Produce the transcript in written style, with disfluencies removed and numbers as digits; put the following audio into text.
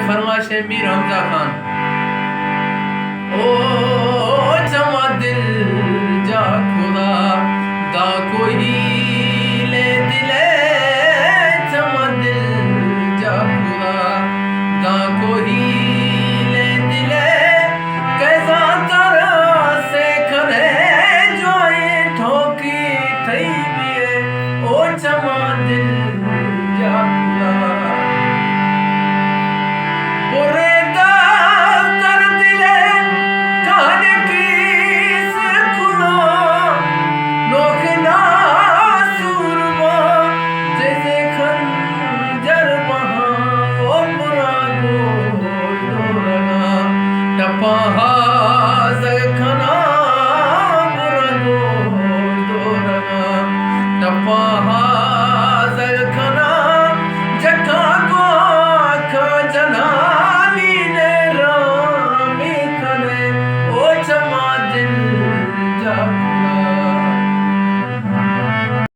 फरमाशे मीर हमजा खान ओ जमा दिल जा खुदा दा कोई ले दिले जमा दिल जा खुदा दा कोई ले दिले कैसा तरह से खड़े जो ये ठोकी थई बिए ओ जमा दिल जा खुदा जा